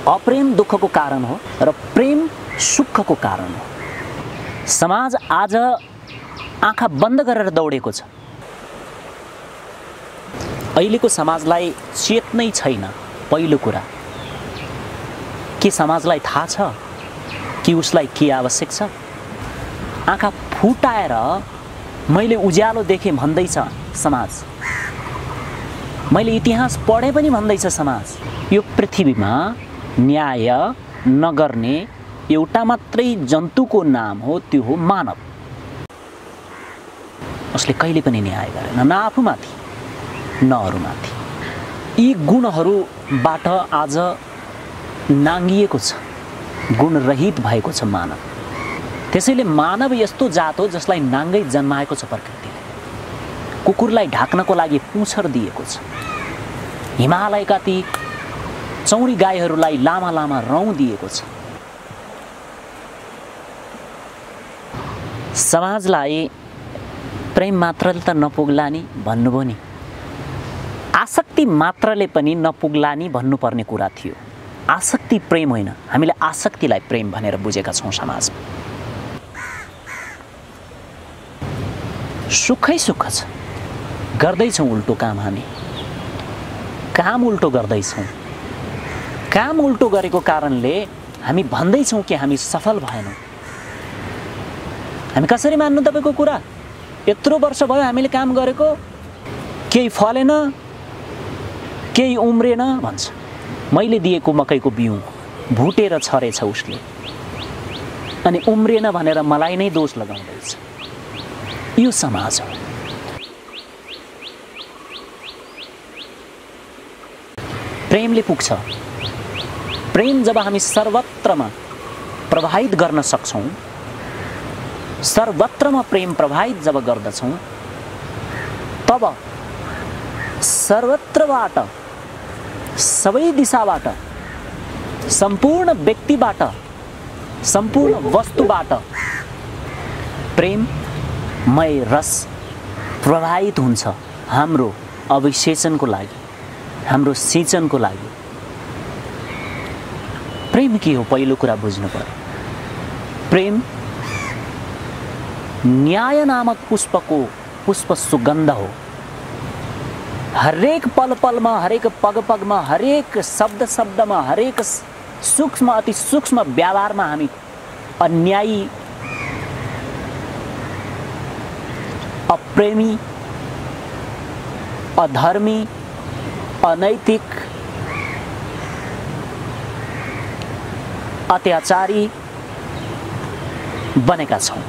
अप्रेम दुःखको कारण हो र प्रेम सुखको कारण हो। समाज आज आँखा बन्द गरेर दौडेको छ। अहिलेको समाजलाई चेत्नै छैन। पहिलो कुरा के समाजलाई थाहा छ कि उसलाई के आवश्यक छ? आँखा फुटाएर मैले उज्यालो देखेँ भन्दैछ समाज, मैले इतिहास पढेँ पनि भन्दैछ समाज। यो पृथ्वीमा न्याय नगर्ने एउटा मात्रै जन्तुको नाम हो, त्यो हो मानव। उसले कहिले पनि न्याय गरेन, न आफूमाथि न अरूमाथि। यी गुणहरूबाट आज नाङ्गिएको छ, गुणरहित भएको छ मानव। त्यसैले मानव यस्तो जात हो जसलाई नाङ्गै जन्माएको छ प्रकृतिले। कुकुरलाई ढाक्नको लागि पुच्छर दिएको छ। हिमालयका ती चौरी गाईहरूलाई लामा लामा रौँ दिएको छ। समाजलाई प्रेम मात्रले त नपुग्ला नि भन्नुभयो नि, आसक्ति मात्रले पनि नपुग्ला नि भन्नुपर्ने कुरा थियो। आसक्ति प्रेम होइन, हामीले आसक्तिलाई प्रेम भनेर बुझेका छौँ समाजमा। सुखै सुख छ, गर्दैछौँ उल्टो काम। हामी काम उल्टो गर्दैछौँ। काम उल्टो गरेको कारणले हामी भन्दैछौँ कि हामी सफल भएनौँ। हामी कसरी मान्नु तपाईँको कुरा? यत्रो वर्ष भयो हामीले काम गरेको, केही फलेन, केही उम्रेन भन्छ। मैले दिएको मकैको बिउ भुटेर छरेछ उसले, अनि उम्रेन भनेर मलाई नै दोष लगाउँदैछ। यो समाज हो। प्रेमले पुग्छ। प्रेम जब हामी सर्वत्रमा प्रवाहित गर्न सक्छौँ, सर्वत्रमा प्रेम प्रवाहित जब गर्दछौँ, तब सर्वत्रबाट, सबै दिशाबाट, सम्पूर्ण व्यक्तिबाट, सम्पूर्ण वस्तुबाट प्रेममय रस प्रवाहित हुन्छ हाम्रो अभिषेचनको लागि, हाम्रो सिंचनको लागि। प्रेम के हो पहिलो कुरा बुझ्नु पर्यो। प्रेम न्याय नामक पुष्पको पुष्प सुगन्ध हो। हरेक पल पलमा, हरेक पग पगमा, हरेक शब्द शब्दमा, हरेक सूक्ष्म अति सूक्ष्म व्यवहारमा हामी अन्यायी, अप्रेमी, अधर्मी, अनैतिक, अत्याचारी बनेका छौँ।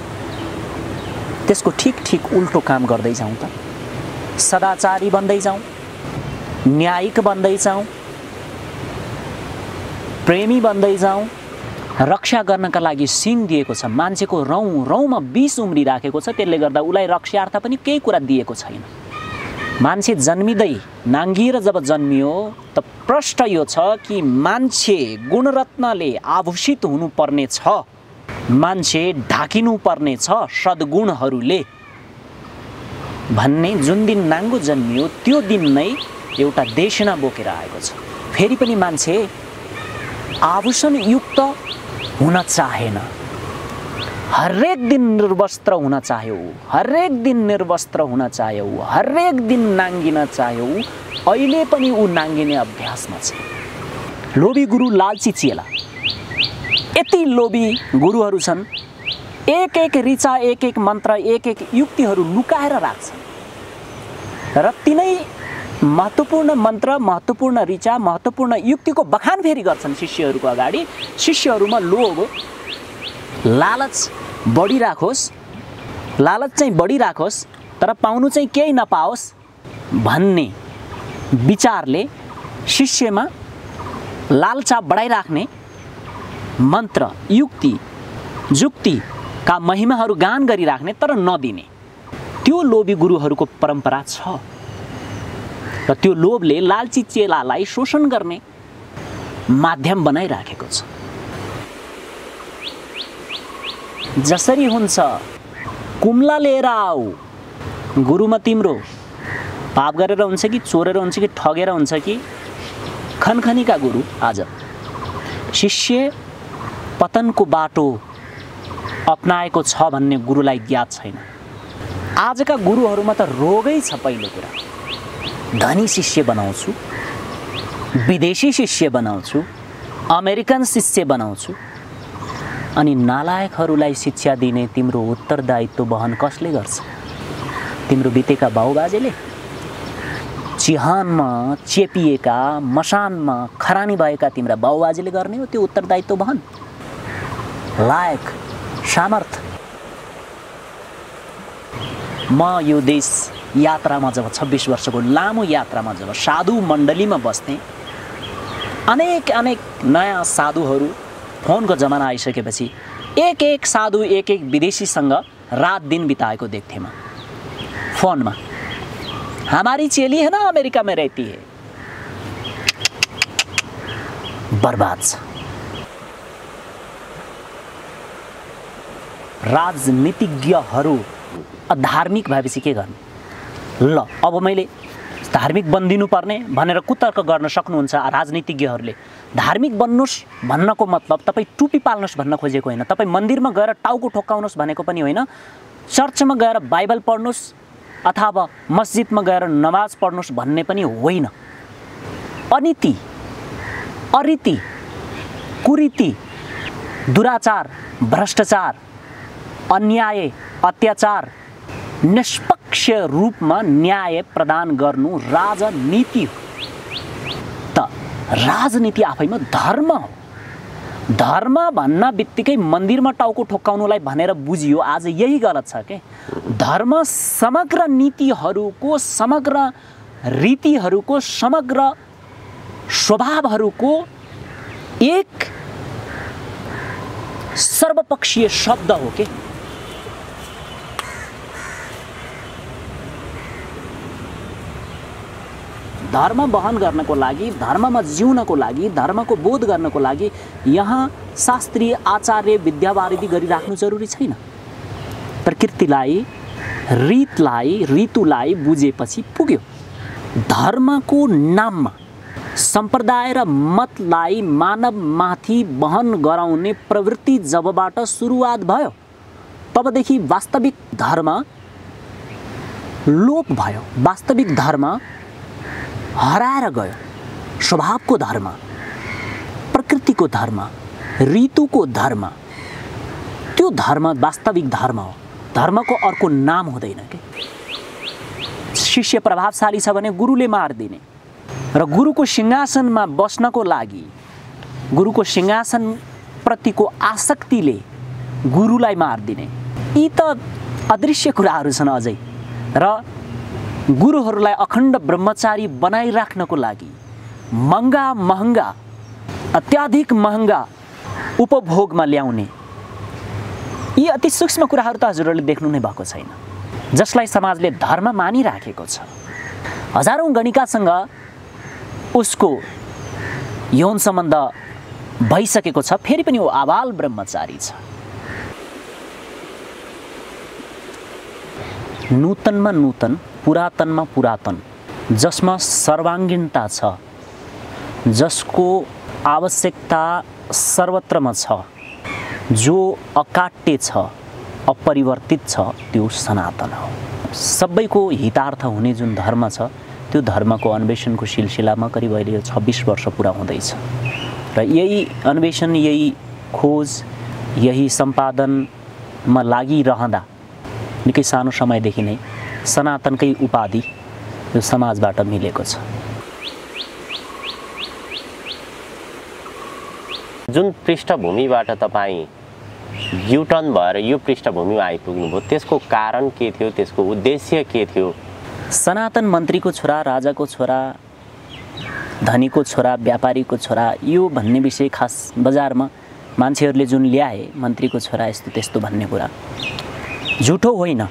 त्यसको ठीक ठीक उल्टो काम गर्दै जाउँ त। सदाचारी बन्दै जाउँ, न्यायिक बन्दै जाउँ, प्रेमी बन्दै जाउँ। रक्षा गर्नका लागि सिङ दिएको छ। मान्छेको रौँ रौँमा विष उम्रिराखेको छ, त्यसले गर्दा उसलाई रक्षार्थ पनि केही कुरा दिएको छैन। मान्छे जन्मिँदै नाङ्गिएर जब जन्मियो त प्रश्न यो छ कि मान्छे गुणरत्नले आभूषित हुनुपर्ने छ, मान्छे ढाकिनु पर्ने छ सद्गुणहरूले भन्ने जुन दिन नाङ्गो जन्मियो त्यो दिन नै एउटा देशना बोकेर आएको छ। फेरि पनि मान्छे आभूषणयुक्त हुन चाहेन। हरेक दिन निर्वस्त्र हुन चाह्यो, हरेक दिन निर्वस्त्र हुन चाह्यो, हरेक दिन नाङ्गिन चाह्यो। अहिले पनि ऊ नाङ्गिने अभ्यासमा छ। लोभी गुरु, लालची चेला, यति लोभी गुरुहरू छन्। एक एक ऋचा, एक एक मन्त्र, एक एक युक्तिहरू लुकाएर राख्छन् र तिनै महत्त्वपूर्ण मन्त्र, महत्त्वपूर्ण ऋचा, महत्त्वपूर्ण युक्तिको बखान फेरि गर्छन् शिष्यहरूको अगाडि। शिष्यहरूमा लोभ, लालच बढिराखोस्, लालच चाहिँ बढिराखोस् तर पाउनु चाहिँ केही नपाओस् भन्ने विचारले शिष्यमा लालचा बढाइराख्ने मन्त्र, युक्ति, जुक्तिका महिमाहरू गान गरिराख्ने तर नदिने, त्यो लोभी गुरुहरूको परम्परा छ। र त्यो लोभले लालची चेलालाई शोषण गर्ने माध्यम बनाइराखेको छ। जसरी हुन्छ कुम्ला लिएर आऊ, गुरुमा तिम्रो पाप गरेर हुन्छ कि चोरेर हुन्छ कि ठगेर हुन्छ कि खनखनीका गुरु आज शिष्य पतनको बाटो अपनाएको छ भन्ने गुरुलाई ज्ञात छैन। आजका गुरुहरूमा त रोगै छ। पहिलो कुरा, धनी शिष्य बनाउँछु, विदेशी शिष्य बनाउँछु, अमेरिकन शिष्य बनाउँछु, अनि नालायकहरूलाई शिक्षा दिने तिम्रो उत्तरदायित्व वहन कसले गर्छ? तिम्रो बितेका बाउबाजेले? चिहानमा चेपिएका, मसानमा खरानी भएका तिम्रा बाउबाजेले गर्ने हो त्यो उत्तरदायित्व वहन? लायक, सामर्थ। म यो देश यात्रामा जब 26 वर्षको लामो यात्रामा जब साधु मण्डलीमा बस्थेँ, अनेक नयाँ साधुहरू, फोनको जमाना आइसकेपछि एक साधु एक विदेशीसँग रात दिन बिताएको देख्थेँ म फोनमा। हमारी चेली है ना, अमेरिका में रहती है। बर्बाद छ। राजनीतिज्ञहरू अधार्मिक भएपछि के गर्ने? ल अब मैले धार्मिक बन्दिनु पर्ने भनेर कुतर्क गर्न सक्नुहुन्छ राजनीतिज्ञहरूले। धार्मिक बन्नुस् भन्नको मतलब तपाईँ टुपी पाल्नुहोस् भन्न खोजेको होइन, तपाईँ मन्दिरमा गएर टाउको ठोक्काउनुहोस् भनेको पनि होइन, चर्चमा गएर बाइबल पढ्नुहोस् अथवा मस्जिदमा गएर नमाज पढ्नुहोस् भन्ने पनि होइन। अनीति, अरीति, कुरीति, दुराचार, भ्रष्टाचार, अन्याय, अत्याचार निष्पक्ष रूपमा न्याय प्रदान गर्नु राजनीति हो। त राजनीति आफैमा धर्म हो। धर्म भन्न बित्तिकै मन्दिरमा टाउको ठोक्काउनुलाई भनेर बुझियो, आज यही गलत छ के। धर्म समग्र नीतिहरूको, समग्र रीतिहरूको, समग्र स्वभावहरूको एक सर्वपक्षीय शब्द हो के। धर्म वहन गर्नको लागि, धर्ममा जिउनको लागि, धर्मको बोध गर्नको लागि यहाँ शास्त्रीय आचार्य विद्यावारिधि गरिराख्नु जरुरी छैन। प्रकृतिलाई, रीतलाई, ऋतुलाई बुझेपछि पुग्यो। धर्मको नाममा सम्प्रदाय र मतलाई मानवमाथि वहन गराउने प्रवृत्ति जबबाट सुरुवात भयो तबदेखि वास्तविक धर्म लोप भयो। वास्तविक धर्म हराएर गयो। स्वभावको धर्म, प्रकृतिको धर्म, ऋतुको धर्म, त्यो धर्म वास्तविक धर्म हो। धर्मको अर्को नाम हुँदैन के। शिष्य प्रभावशाली छ भने गुरुले मारिदिने र गुरुको सिंहासनमा बस्नको लागि, गुरुको सिंहासन प्रतिको आसक्तिले गुरुलाई मारिदिने, यी त अदृश्य कुराहरू छन् अझै। र गुरुहरूलाई अखण्ड ब्रह्मचारी बनाइराख्नको लागि महँगा, अत्याधिक महँगा उपभोगमा ल्याउने, यी अति सूक्ष्म कुराहरू त हजुरहरूले देख्नु नै भएको छैन, जसलाई समाजले धर्म मानिराखेको छ। हजारौं गणिकासँग उसको यौन सम्बन्ध भइसकेको छ, फेरि पनि ऊ आबाल ब्रह्मचारी छ। नूतनमा नूतन, पुरातनमा पुरातन, जसमा सर्वाङ्गीणता छ, जसको आवश्यकता सर्वत्रमा छ, जो अकाट्य छ, अपरिवर्तित छ, त्यो सनातन हो। सबैको हितार्थ हुने जुन धर्म छ, त्यो धर्मको अन्वेषणको सिलसिलामा करिब अहिले 26 वर्ष पुरा हुँदैछ। र यही अन्वेषण, यही खोज, यही सम्पादनमा लागिरहँदा निकै सानो समयदेखि नै सनातनकै उपाधि यो समाजबाट मिलेको छ। जुन पृष्ठभूमिबाट तपाईँ युटर्न भएर यो पृष्ठभूमिमा आइपुग्नुभयो, त्यसको कारण के थियो? त्यसको उद्देश्य के थियो? सनातन मन्त्रीको छोरा, राजाको छोरा, धनीको छोरा, व्यापारीको छोरा, यो भन्ने विषय खास बजारमा मान्छेहरूले जुन ल्याए, मन्त्रीको छोरा यस्तो त्यस्तो भन्ने कुरा झुटो होइन।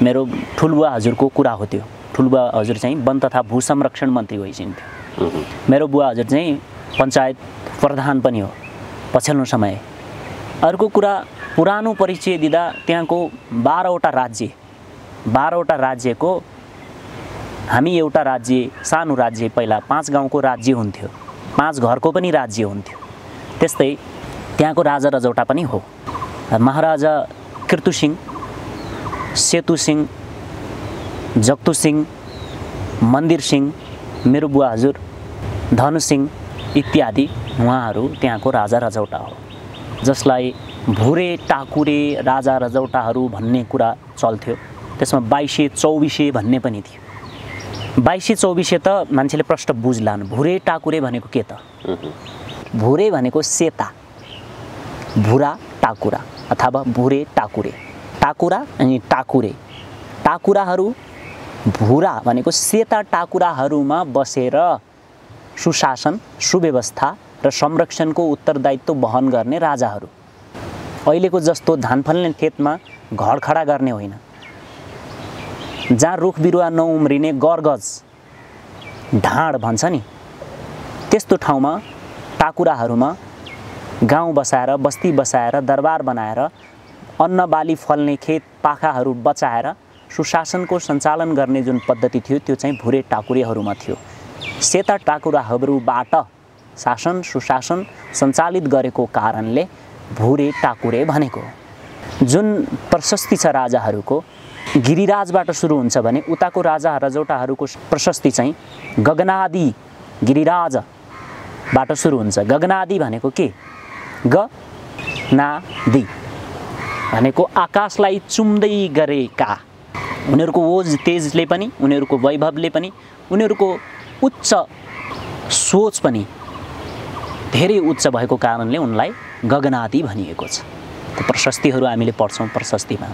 मेरो ठुलबुवा हजुरको कुरा हो त्यो। ठुलबुवा हजुर चाहिँ वन तथा भू संरक्षण मन्त्री भइसक्यो। मेरो बुवा हजुर चाहिँ पञ्चायत प्रधान पनि हो पछिल्लो समय। अर्को कुरा, पुरानो परिचय दिँदा त्यहाँको 12वटा राज्य, 12वटा राज्यको हामी एउटा राज्य, सानो राज्य, पहिला 5 गाउँको राज्य हुन्थ्यो, 5 घरको पनि राज्य हुन्थ्यो। त्यस्तै त्यहाँको राजा रजौटा पनि हो। महाराजा किर्तुसिंह, सेतुसिंह, जगतुसिंह, मन्दिरसिंह, मेरो बुवा हजुर धनुसिंह इत्यादि उहाँहरू त्यहाँको राजा रजौटा हो, जसलाई भुरे टाकुरे राजा रजौटाहरू भन्ने कुरा चल्थ्यो। त्यसमा 2224 भन्ने पनि थियो। 2224 त मान्छेले प्रश्न बुझ्लान्। भुरे टाकुरे भनेको के त? भुरे भनेको सेता, भुरा टाकुरा अथवा भुरे टाकुरे, टाकुरा अनि टाकुरे। टाकुराहरू भुरा भनेको सेता टाकुराहरूमा बसेर सुशासन, सुव्यवस्था र संरक्षणको उत्तरदायित्व वहन गर्ने राजाहरू। अहिलेको जस्तो धान फल्ने खेतमा घर खडा गर्ने होइन, जहाँ रुख बिरुवा नउम्रिने गरगज ढाड भन्छ नि, त्यस्तो ठाउँमा टाकुराहरूमा गाउँ बसाएर, बस्ती बसाएर, दरबार बनाएर, अन्न बाली फल्ने खेत पाखाहरू बचाएर सुशासनको सञ्चालन गर्ने जुन पद्धति थियो त्यो चाहिँ भुरे टाकुरेहरूमा थियो। सेता टाकुराहरूबाट शासन सुशासन सञ्चालित गरेको कारणले भुरे टाकुरे भनेको। जुन प्रशस्ति छ राजाहरूको, गिरिराजबाट सुरु हुन्छ भने उताको राजा रजौटाहरूको प्रशस्ति चाहिँ गगनादि गिरिराजबाट सुरु हुन्छ। गगनादि भनेको के? गनादि भनेको आकाशलाई चुम्दै गरेका। उनीहरूको ओज तेजले पनि, उनीहरूको वैभवले पनि, उनीहरूको उच्च सोच पनि धेरै उच्च भएको कारणले उनलाई गगनादि भनिएको छ। त्यो प्रशस्तिहरू हामीले पढ्छौँ प्रशस्तिमा।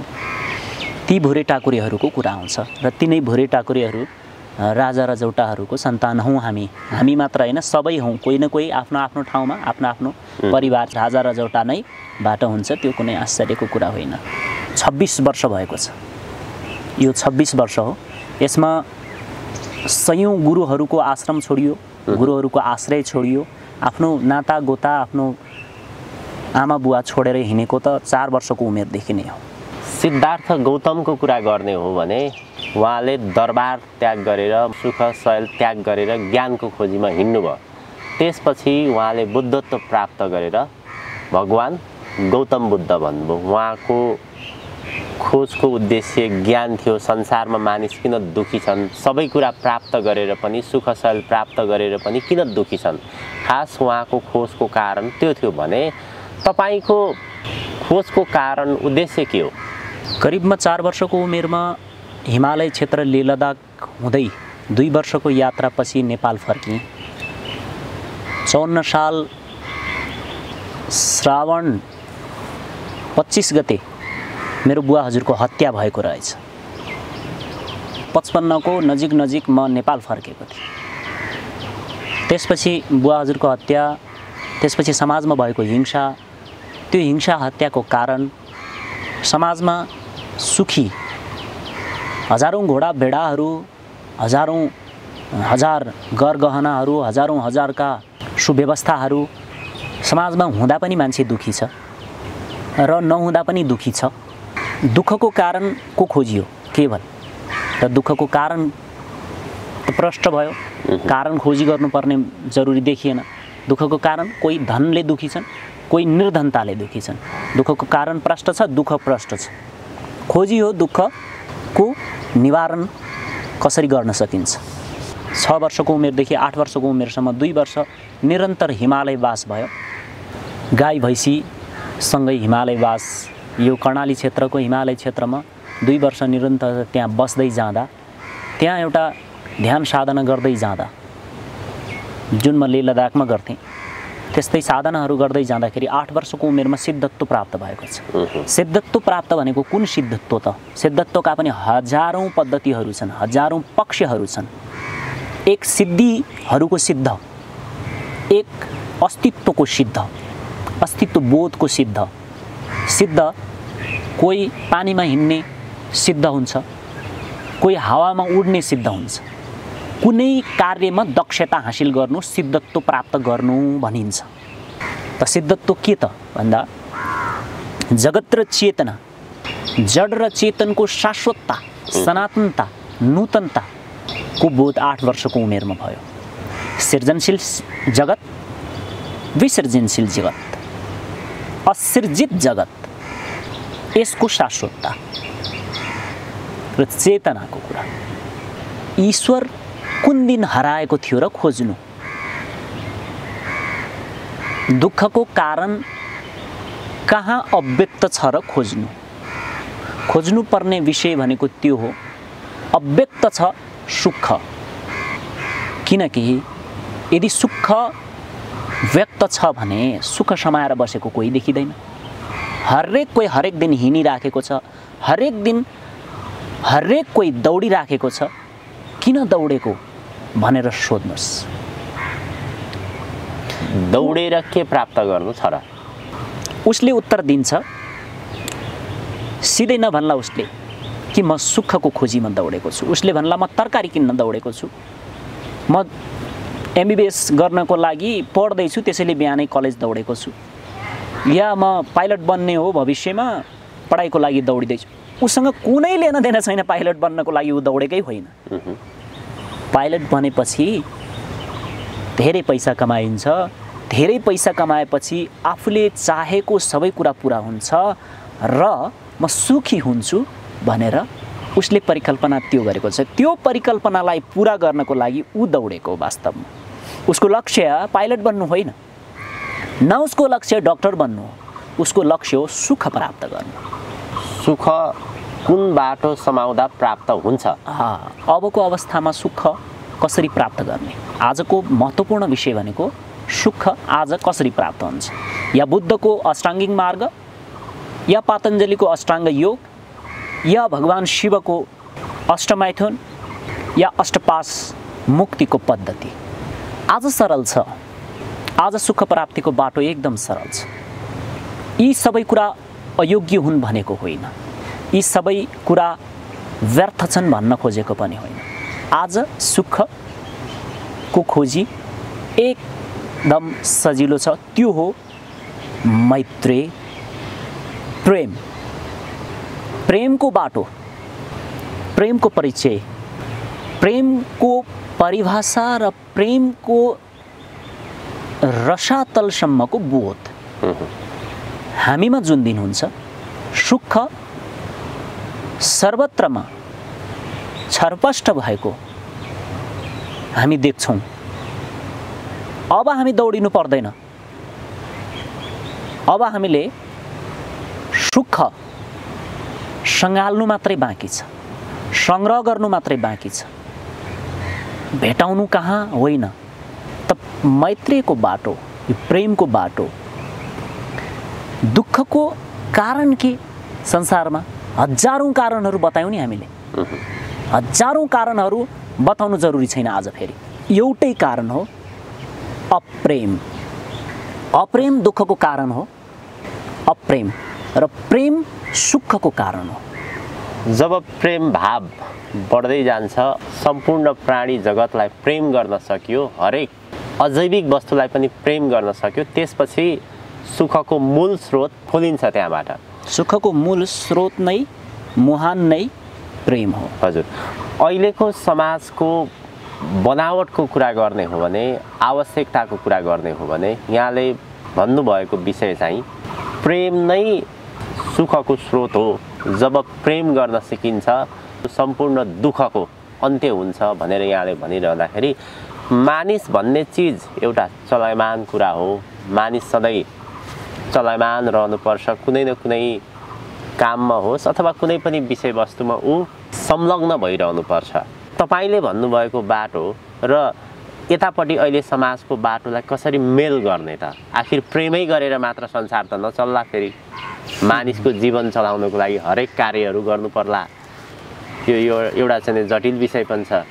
ती भुरे टाकुरेहरूको कुरा आउँछ र तिनै भुरे टाकुरेहरू राजा रजौटाहरूको सन्तान हौँ हामी। हामी मात्र होइन, सबै हौँ। कोही न कोही आफ्नो आफ्नो ठाउँमा आफ्नो आफ्नो परिवार राजा रजौटा नै बाट हुन्छ, त्यो कुनै आश्चर्यको कुरा होइन। 26 वर्ष भएको छ, यो 26 वर्ष हो। यसमा सयौँ गुरुहरूको आश्रम छोडियो, गुरुहरूको आश्रय छोडियो, आफ्नो नाता गोता, आफ्नो आमा बुवा छोडेर हिँडेको त 4 वर्षको उमेरदेखि नै हो। सिद्धार्थ गौतमको कुरा गर्ने हो भने उहाँले दरबार त्याग गरेर, सुख शैल त्याग गरेर ज्ञानको खोजीमा हिँड्नुभयो। त्यसपछि उहाँले बुद्धत्व प्राप्त गरेर भगवान गौतम बुद्ध भन्नुभयो। उहाँको खोजको उद्देश्य ज्ञान थियो। संसारमा मानिस किन दुखी छन्, सबै कुरा प्राप्त गरेर पनि, सुख शैल प्राप्त गरेर पनि किन दुखी छन्, खास उहाँको खोजको कारण त्यो थियो भने तपाईको खोजको कारण उद्देश्य के हो? करिबमा 4 वर्षको उमेरमा हिमालय क्षेत्र लेह लद्दाख हुँदै 2 वर्षको यात्रापछि नेपाल फर्किएँ। 54 साल श्रावण 25 गते मेरो बुवा हजुरको हत्या भएको रहेछ। 55 को नजिक म नेपाल फर्केको थिएँ। त्यसपछि बुवा हजुरको हत्या, त्यसपछि समाजमा भएको हिंसा, त्यो हिंसा हत्याको कारण समाजमा सुखी हजारौं घोडा भेडाहरू, हजार गरगहनाहरू, हजारका सुव्यवस्थाहरू समाजमा हुँदा पनि मान्छे दुखी छ र नहुँदा पनि दुखी छ। दुःखको कारण को खोजियो केवल, र दुःखको कारण प्रष्ट भयो। कारण खोजी गर्नुपर्ने जरुरी देखिएन। दुःखको कारण कोही धनले दुखी छन्, कोही निर्धनताले दुखी छन्। दुःखको कारण प्रष्ट छ, दुःख प्रष्ट छ। खोजी हो दुःखको निवारण कसरी गर्न सकिन्छ। 6 वर्षको उमेरदेखि 8 वर्षको उमेरसम्म 2 वर्ष निरन्तर हिमालयवास भयो। गाई भैँसी सँगै हिमालयवास, यो कर्णाली क्षेत्रको हिमालय क्षेत्रमा 2 वर्ष निरन्तर त्यहाँ बस्दै जाँदा, त्यहाँ एउटा ध्यान साधना गर्दै जाँदा, जुन म लेह लद्दाखमा गर्थेँ, त्यस्तै साधनाहरू गर्दै जाँदाखेरि 8 वर्षको उमेरमा सिद्धत्व प्राप्त भएको छ। सिद्धत्व प्राप्त भनेको कुन सिद्धत्व त? सिद्धत्वका पनि हजारौं पद्धतिहरू छन्, हजारौं पक्षहरू छन्। एक सिद्धिहरूको सिद्ध, एक अस्तित्वको सिद्ध, अस्तित्व बोधको सिद्ध। सिद्ध कोही पानीमा हिँड्ने सिद्ध हुन्छ, कोही हावामा उड्ने सिद्ध हुन्छ। कुनै कार्यमा दक्षता हासिल गर्नु सिद्धत्व प्राप्त गर्नु भनिन्छ। त सिद्धत्व के त भन्दा जगत र चेतना, जड र चेतनको शाश्वतता, सनातनता, नूतनताको बोध 8 वर्षको उमेरमा भयो। सृजनशील जगत विसर्जनशील जगत, असृजित जगत, यसको शाश्वतता र चेतनाको कुरा। ईश्वर कुन दिन हराएको थियो र खोज्नु, दुःखको कारण कहाँ अव्यक्त छ र खोज्नु। खोज्नुपर्ने विषय भनेको त्यो हो, अव्यक्त छ सुख। किनकि यदि सुख व्यक्त छ भने सुख समाएर बसेको कोही देखिँदैन। हरेक कोही हरेक दिन हिँडिराखेको छ, हरेक दिन हरेक कोही दौडिराखेको छ। किन दौडेको भनेर सोध्नुहोस्। दौडेर के प्राप्त गर्नु छ र? उसले उत्तर दिन्छ, सिधै नभन्ला उसले कि म सुखको खोजीमा दौडेको छु। उसले भन्ला म तरकारी किन्न दौडेको छु, म एमबिबिएस गर्नको लागि पढ्दैछु त्यसैले बिहानै कलेज दौडेको छु, या म पाइलट बन्ने हो भविष्यमा पढाइको लागि दौडिँदैछु। उसँग कुनै लेन देन छैन पाइलट बन्नको लागि ऊ दौडेकै होइन। पाइलट बनेपछि धेरै पैसा कमाइन्छ, धेरै पैसा कमाएपछि आफूले चाहेको सबै कुरा पुरा हुन्छ र म सुखी हुन्छु भनेर उसले परिकल्पना त्यो गरेको छ। त्यो परिकल्पनालाई पुरा गर्नको लागि ऊ दौडेको। वास्तवमा उसको लक्ष्य पाइलट बन्नु होइन, न उसको लक्ष्य डक्टर बन्नु हो, उसको लक्ष्य हो सुख प्राप्त गर्नु। सुख कुन बाटो समाउँदा प्राप्त हुन्छ? अबको अवस्थामा सुख कसरी प्राप्त गर्ने, आजको महत्त्वपूर्ण विषय भनेको सुख आज कसरी प्राप्त हुन्छ। या बुद्धको अष्टाङ्गिक मार्ग, या पतञ्जलिको अष्टाङ्ग योग, या भगवान शिवको अष्टमैथुन, या अष्टपास मुक्तिको पद्धति। आज सरल छ, आज सुख प्राप्तिको बाटो एकदम सरल छ। यी सबै कुरा अयोग्य हुन् भनेको होइन, यी सबै कुरा व्यर्थ छन् भन्न खोजेको पनि होइन। आज सुखको खोजी एकदम सजिलो छ। त्यो हो मैत्री, प्रेम। प्रेमको बाटो, प्रेमको परिचय, प्रेमको परिभाषा र प्रेमको रसातलसम्मको बोध हामीमा जुन दिन हुन्छ, सुख सर्वत्रमा छरपष्ट भएको हामी देख्छौँ। अब हामी दौडिनु पर्दैन, अब हामीले सुख सँगाल्नु मात्रै बाँकी छ, सङ्ग्रह गर्नु मात्रै बाँकी छ, भेटाउनु कहाँ होइन। त मैत्रीको बाटो, यो प्रेमको बाटो। दुःखको कारण के संसारमा? हजारौँ कारणहरू बतायौँ नि हामीले, हजारौँ कारणहरू बताउनु जरुरी छैन। आज फेरि एउटै कारण हो, अप्रेम। अप्रेम दुःखको कारण हो, अप्रेम र प्रेम सुखको कारण हो। जब प्रेम भाव बढ्दै जान्छ, सम्पूर्ण प्राणी जगतलाई प्रेम गर्न सकियो, हरेक अजैविक वस्तुलाई पनि प्रेम गर्न सक्यो, त्यसपछि सुखको मूल स्रोत खोलिन्छ। त्यहाँबाट सुखको मूल स्रोत नै, मुहान नै प्रेम हो। हजुर, अहिलेको समाजको बनावटको कुरा गर्ने हो भने, आवश्यकताको कुरा गर्ने हो भने, यहाँले भन्नुभएको विषय चाहिँ प्रेम नै सुखको स्रोत हो। जब प्रेम गर्न सिकिन्छ सम्पूर्ण दुःखको अन्त्य हुन्छ भनेर यहाँले भनिरहँदाखेरि, मानिस भन्ने चिज एउटा चलायमान कुरा हो। मानिस सधैँ चलायमान रहनुपर्छ, कुनै न कुनै काममा होस् अथवा कुनै पनि विषयवस्तुमा ऊ संलग्न भइरहनुपर्छ। तपाईँले भन्नुभएको बाटो र यतापट्टि अहिले समाजको बाटोलाई कसरी मेल गर्ने त? आखिर प्रेमै गरेर मात्र संसार त नचल्ला। फेरि मानिसको जीवन चलाउनको लागि हरेक कार्यहरू गर्नु पर्ला। यो एउटा चाहिँ जटिल विषय पनि छ।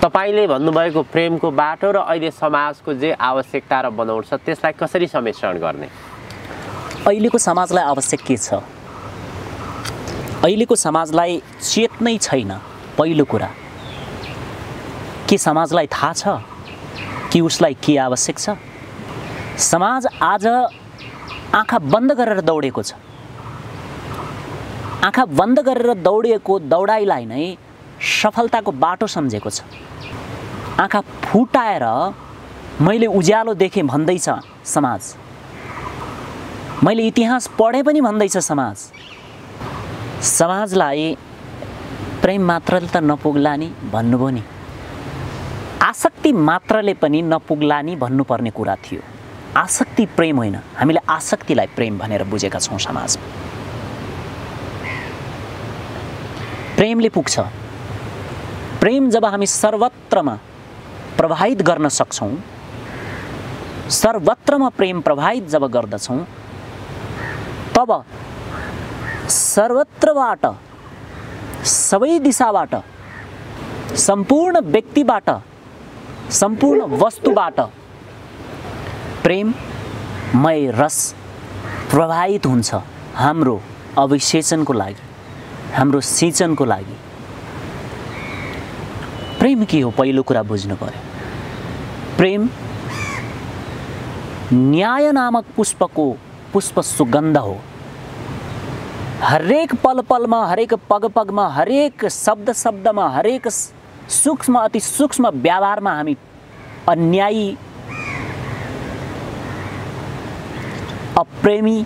तपाईँले भन्नुभएको प्रेमको बाटो र अहिले समाजको जे आवश्यकता र बनौट छ त्यसलाई कसरी सम्मिश्रण गर्ने? अहिलेको समाजलाई आवश्यक के छ? अहिलेको समाजलाई चेतनै छैन। पहिलो कुरा के समाजलाई थाहा छ कि उसलाई के आवश्यक छ? समाज आज आँखा बन्द गरेर दौडेको छ। आँखा बन्द गरेर दौडिएको दौडाइलाई नै सफलताको बाटो सम्झेको छ। आँखा फुटाएर मैले उज्यालो देखेँ भन्दैछ समाज, मैले इतिहास पढेँ पनि भन्दैछ समाज। समाजलाई प्रेम मात्रले त नपुग्ला नि भन्नुभयो नि, आसक्ति मात्रले पनि नपुग्ला नि भन्नुपर्ने कुरा थियो। आसक्ति प्रेम होइन, हामीले आसक्तिलाई प्रेम भनेर बुझेका छौँ समाजमा। प्रेमले पुग्छ। प्रेम जब हामी सर्वत्रमा प्रवाहित गर्न सक्छौँ, सर्वत्रमा प्रेम प्रवाहित जब गर्दछौँ, तब सर्वत्रबाट, सबै दिशाबाट, सम्पूर्ण व्यक्तिबाट, सम्पूर्ण वस्तुबाट प्रेममय रस प्रवाहित हुन्छ हाम्रो अभिषेचनको लागि, हाम्रो सिंचनको लागि। प्रेम के हो पहिलो कुरा बुझ्नु पर्यो। प्रेम न्याय नामक पुष्पको पुष्प सुगन्ध हो। हरेक पल पलमा, हरेक पग पगमा, हरेक शब्द शब्दमा, हरेक सूक्ष्म अति सूक्ष्म व्यवहारमा हामी अन्यायी, अप्रेमी,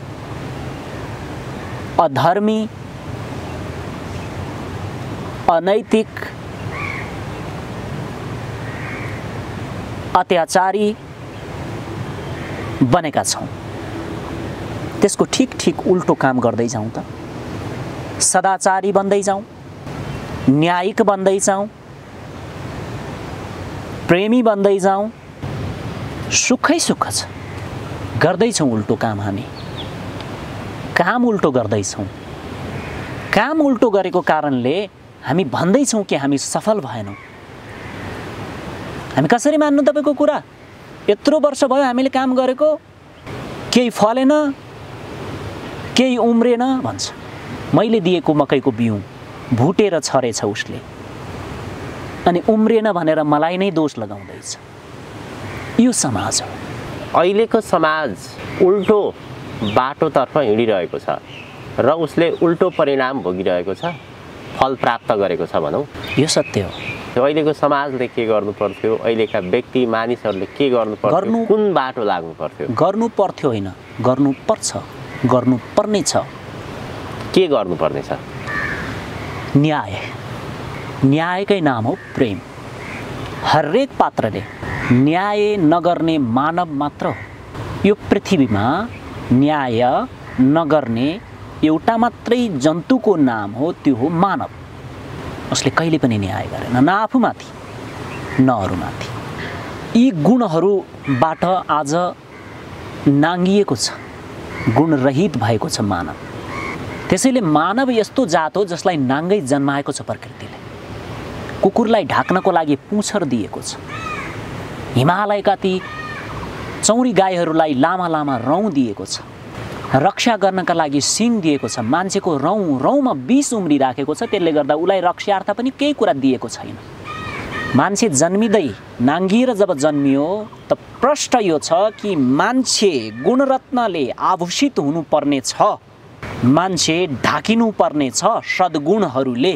अधर्मी, अनैतिक, अत्याचारी बनेका छौँ। त्यसको ठीक ठीक उल्टो काम गर्दै जाउँ त, सदाचारी बन्दै जाउँ, न्यायिक बन्दै जाउँ, प्रेमी बन्दै जाउँ, सुखै सुख छ। गर्दैछौँ उल्टो काम, हामी काम उल्टो गर्दैछौँ। काम उल्टो गरेको कारणले हामी भन्दैछौँ कि हामी सफल भएनौँ। हामी कसरी मान्नु तपाईँको कुरा? यत्रो वर्ष भयो हामीले काम गरेको, केही फलेन, केही उम्रेन भन्छ। मैले दिएको मकैको बिउ भुटेर छरेछ उसले, अनि उम्रेन भनेर मलाई नै दोष लगाउँदैछ। यो समाज हो। अहिलेको समाज उल्टो बाटोतर्फ हिँडिरहेको छ र उसले उल्टो परिणाम भोगिरहेको छ, फल प्राप्त गरेको छ भनौँ। यो सत्य हो। अहिलेको समाजले के गर्नु पर्थ्यो, अहिलेका व्यक्ति मानिसहरूले के गर्नु पर्थ्यो, कुन बाटो लाग्नु पर्थ्यो? गर्नु पर्थ्यो होइन, गर्नुपर्छ, गर्नुपर्ने छ। के गर्नुपर्ने छ? न्याय। न्यायकै नाम हो प्रेम। हरेक पात्रले न्याय नगर्ने मानव मात्र हो। यो पृथ्वीमा न्याय नगर्ने एउटा मात्रै जन्तुको नाम हो, त्यो हो मानव। उसले कहिले पनि न्याय गरेन, न आफूमाथि न अरूमाथि। यी गुणहरूबाट आज नाङ्गिएको छ, गुणरहित भएको छ मानव। त्यसैले मानव यस्तो जात हो जसलाई नाङ्गै जन्माएको छ प्रकृतिले। कुकुरलाई ढाक्नको लागि पुच्छर दिएको छ। हिमालयका ती चौरी गाईहरूलाई लामा लामा रौँ दिएको छ। रक्षा गर्नका लागि सिङ दिएको छ। मान्छेको रौँमा विष उम्रिराखेको छ, त्यसले गर्दा उसलाई रक्षार्थ पनि केही कुरा दिएको छैन। मान्छे जन्मिँदै नाङ्गिएर जब जन्मियो त प्रश्न यो छ कि मान्छे गुणरत्नले आभूषित हुनुपर्ने छ, मान्छे ढाकिनु पर्ने छ सद्गुणहरूले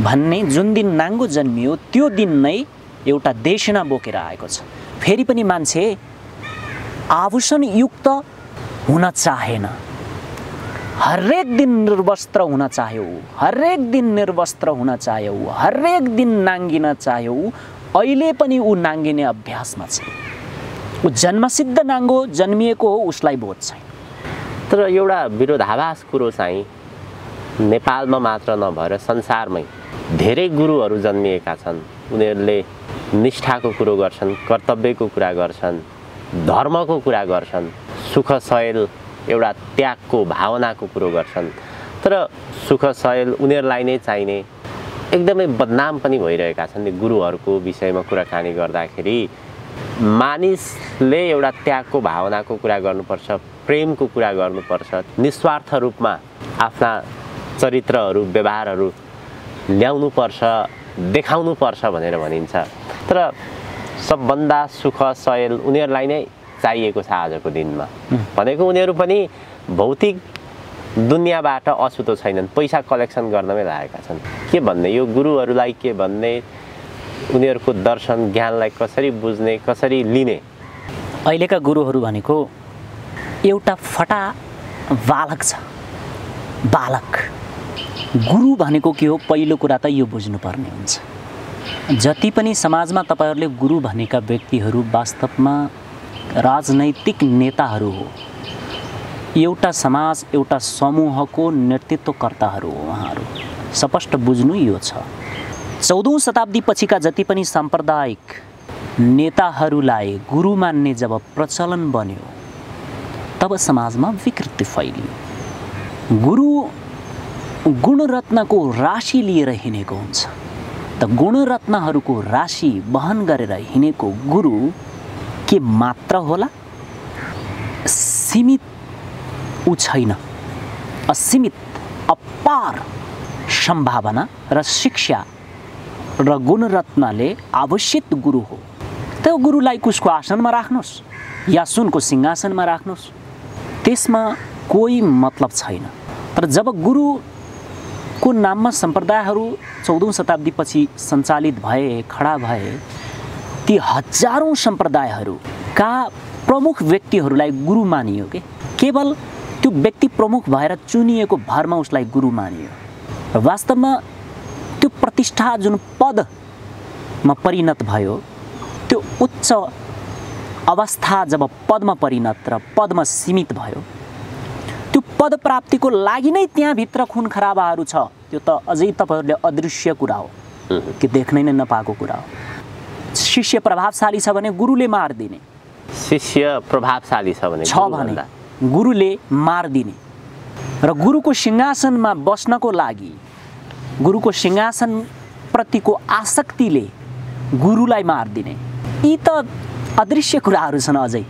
भन्ने जुन दिन नाङ्गो जन्मियो त्यो दिन नै एउटा देशना बोकेर आएको छ। फेरि पनि मान्छे आभूषणयुक्त हुन चाहेन। हरेक दिन निर्वस्त्र हुन चाह्यो, हरेक दिन निर्वस्त्र हुन चाह्यो, हरेक दिन नाङ्गिन चाह्यो। अहिले पनि ऊ नाङ्गिने अभ्यासमा छ। ऊ जन्मसिद्ध नाङ्गो जन्मिएको हो, उसलाई बोध छैन। तर एउटा विरोधाभास कुरो चाहिँ नेपालमा मात्र नभएर संसारमै धेरै गुरुहरू जन्मिएका छन्। उनीहरूले निष्ठाको कुरो गर्छन्, कर्तव्यको कुरा गर्छन्, धर्मको कुरा गर्छन्, सुख शैल एउटा त्यागको भावनाको कुरो गर्छन्। तर सुख शैल उनीहरूलाई नै चाहिने एकदमै बदनाम पनि भइरहेका छन्। गुरुहरूको विषयमा कुराकानी गर्दाखेरि मानिसले एउटा त्यागको भावनाको कुरा गर्नुपर्छ, प्रेमको कुरा गर्नुपर्छ, निस्वार्थ रूपमा आफ्ना चरित्रहरू व्यवहारहरू ल्याउनुपर्छ, देखाउनुपर्छ भनेर भनिन्छ। तर सबभन्दा सुख शैल उनीहरूलाई नै चाहिएको छ आजको दिनमा। भनेको उनीहरू पनि भौतिक दुनियाँबाट अछुतो छैनन्, पैसा कलेक्सन गर्नमै लागेका छन्। के भन्ने, यो गुरुहरूलाई के भन्ने, उनीहरूको दर्शन ज्ञानलाई कसरी बुझ्ने, कसरी लिने? अहिलेका गुरुहरू भनेको एउटा फटा बालक छ। बालक गुरु भनेको के हो? पहिलो कुरा त यो बुझ्नुपर्ने हुन्छ। जति पनि समाजमा तपाईहरूले गुरु भनेका व्यक्तिहरू वास्तवमा राजनैतिक नेताहरू हो। एउटा समाज, एउटा समूहको नेतृत्वकर्ताहरू हो उहाँहरू। स्पष्ट बुझ्नु यो छ। 14औं शताब्दी पछिका जति पनि साम्प्रदायिक नेताहरूलाई गुरु मान्ने जब प्रचलन बन्यो तब समाजमा विकृति फैलियो। गुरु गुणरत्नको राशि लिएर हिँडेको हुन्छ। त गुणरत्नहरूको राशि वहन गरेर हिँडेको गुरु के मात्र होला? सीमित ऊ छैन, असीमित अपार सम्भावना र शिक्षा र गुणरत्नले आभूषित गुरु हो। त्यो गुरुलाई कुशको आसनमा राख्नुहोस् या सुनको सिंहासनमा राख्नुहोस्, त्यसमा कोही मतलब छैन। तर जब गुरुको नाममा सम्प्रदायहरू 14औं शताब्दीपछि सञ्चालित भए, खडा भए, ती हजारौं सम्प्रदायहरूका प्रमुख व्यक्तिहरूलाई गुरु मानियो के केवल त्यो व्यक्ति प्रमुख भएर चुनिएको भरमा उसलाई गुरु मानियो। वास्तवमा त्यो प्रतिष्ठा जुन पदमा परिणत भयो, त्यो उच्च अवस्था जब पदमा परिणत र पदमा सीमित भयो, त्यो पद प्राप्तिको लागि नै त्यहाँभित्र खुन खराबाहरू छ। त्यो त अझै तपाईँहरूले अदृश्य कुरा हो कि देख्नै नै नपाएको कुरा हो। शिष्य प्रभावशाली छ भने गुरुले मारिदिने, शिष्य प्रभावशाली छ भने गुरुले मारिदिने र गुरुको सिंहासनमा बस्नको लागि गुरुको सिंहासन प्रतिको आसक्तिले गुरुलाई मारिदिने, यी त अदृश्य कुराहरू छन् अझै।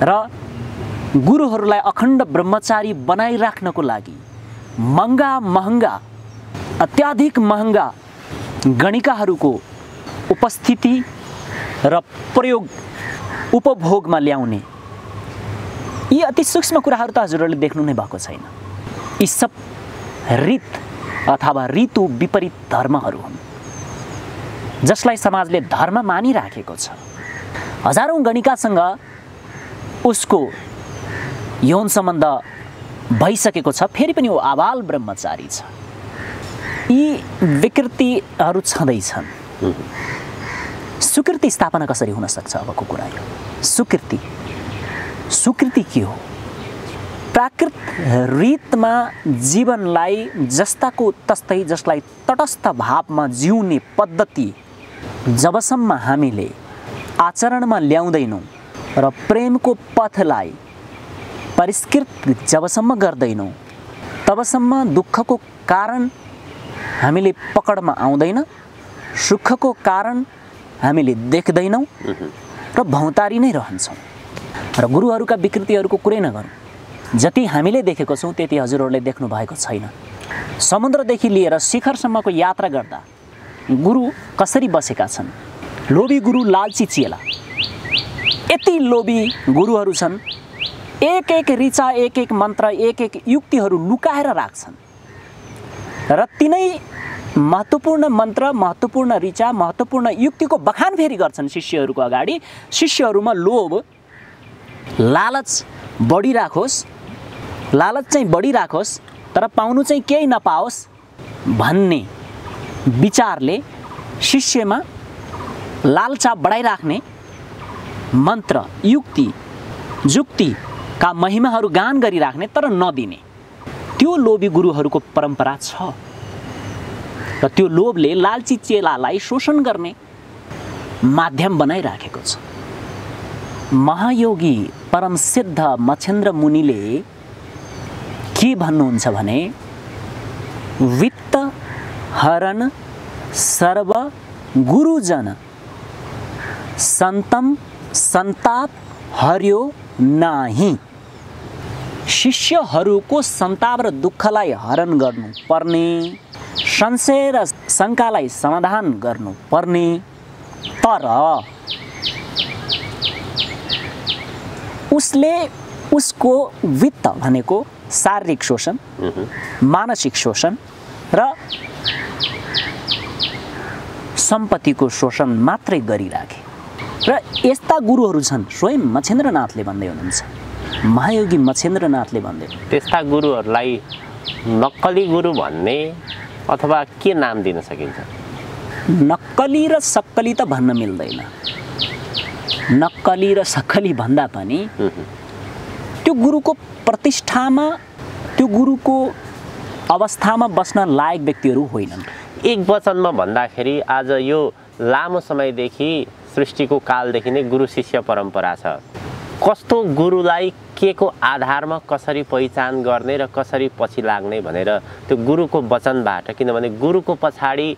र गुरुहरूलाई अखण्ड ब्रह्मचारी बनाइराख्नको लागि महँगा अत्याधिक महँगा गणिकाहरूको उपस्थिति र प्रयोग उपभोगमा ल्याउने, यी अति सूक्ष्म कुराहरू त हजुरहरूले देख्नु नै भएको छैन। यी सब रीत अथवा ऋतु विपरीत धर्महरू हुन् जसलाई समाजले धर्म मानिराखेको छ। हजारौं गणिकासँग उसको यौन सम्बन्ध भइसकेको छ, फेरि पनि ऊ आबाल ब्रह्मचारी छ। यी विकृतिहरू छँदैछन्। सुकृति स्थापना कसरी हुन सक्छ? अबको कुरा यो सुकृति के हो? प्राकृत रीतमा जीवनलाई जस्ताको तस्तै, जसलाई तटस्थ भावमा जिउने पद्धति जबसम्म हामीले आचरणमा ल्याउँदैनौँ र प्रेमको पथलाई परिष्कृत जबसम्म गर्दैनौँ तबसम्म दुःखको कारण हामीले पकडमा आउँदैन, सुखको कारण हामीले देख्दैनौँ र भौतारी नै रहन्छौँ। र गुरुहरूका विकृतिहरूको कुरै नगरौँ। जति हामीले देखेको छौँ त्यति हजुरहरूले देख्नु भएको छैन। समुद्रदेखि लिएर शिखरसम्मको यात्रा गर्दा गुरु कसरी बसेका छन्? लोभी गुरु, लालची चेला। यति लोभी गुरुहरू छन्, एक एक ऋचा, एक एक मन्त्र, एक एक युक्तिहरू लुकाएर राख्छन् र तिनै महत्त्वपूर्ण मन्त्र, महत्त्वपूर्ण ऋचा, महत्त्वपूर्ण युक्तिको बखान फेरि गर्छन् शिष्यहरूको अगाडि। शिष्यहरूमा लोभ, लालच चाहिँ बढिराखोस् तर पाउनु चाहिँ केही नपाओस् भन्ने विचारले शिष्यमा लालचा बढाइराख्ने, मन्त्र, युक्ति, जुक्तिका महिमाहरू गान गरिराख्ने तर नदिने, त्यो लोभी गुरुहरूको परम्परा छ। र त्यो लोभले लालची चेलालाई शोषण गर्ने माध्यम बनाइराखेको छ। महायोगी परम सिद्ध मच्छेन्द्र मुनिले के भन्नुहुन्छ भने, वित्त हरण सर्व गुरुजन सन्तम सन्ताप हर्यो नाही। शिष्यहरूको सन्ताप र दुःखलाई हरण गर्नुपर्ने, संशय र शङ्कालाई समाधान गर्नुपर्ने, तर उसले उसको वित्त भनेको शारीरिक शोषण, मानसिक शोषण र सम्पत्तिको शोषण मात्रै गरिराखे। र यस्ता गुरुहरू छन्, स्वयं मच्छेन्द्रनाथले भन्दै हुनुहुन्छ, महायोगी मच्छेन्द्रनाथले भन्दै। त्यस्ता गुरुहरूलाई नक्कली गुरु भन्ने अथवा के नाम दिन सकिन्छ? नक्कली र सक्कली त भन्न मिल्दैन। नक्कली र सक्कली भन्दा पनि त्यो गुरुको प्रतिष्ठामा, त्यो गुरुको अवस्थामा बस्न लायक व्यक्तिहरू होइनन्। एक वचनमा भन्दाखेरि आज यो लामो समयदेखि सृष्टिको कालदेखि नै गुरु शिष्य परम्परा छ। कस्तो गुरुलाई के को आधारमा कसरी पहिचान गर्ने र कसरी पछि लाग्ने भनेर त्यो गुरुको वचनबाट, किनभने गुरुको पछाडि